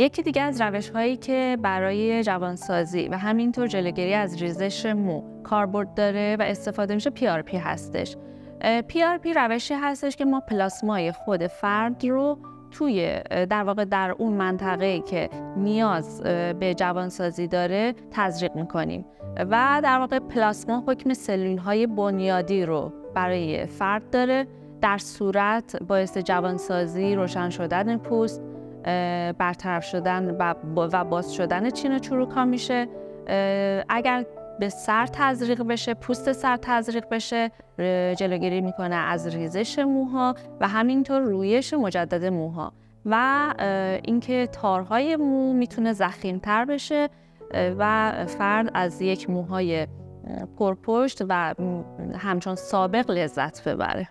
یکی دیگه از روش‌هایی که برای جوانسازی و همینطور جلوگیری از ریزش مو کاربرد داره و استفاده میشه PRP هستش. PRP روشی هستش که ما پلاسمای خود فرد رو توی در واقع در اون منطقه‌ای که نیاز به جوانسازی داره تزریق می‌کنیم و در واقع پلاسما حکم سلول‌های بنیادی رو برای فرد داره. در صورت باعث جوانسازی، روشن شدن پوست، برطرف شدن و باز شدن چین و چروک‌ها میشه. اگر به سر تزریق بشه، پوست سر تزریق بشه، جلوگیری میکنه از ریزش موها و همینطور رویش مجدد موها و اینکه تارهای مو میتونه ضخیم‌تر بشه و فرد از یک موهای پرپشت و همچون سابق لذت ببره.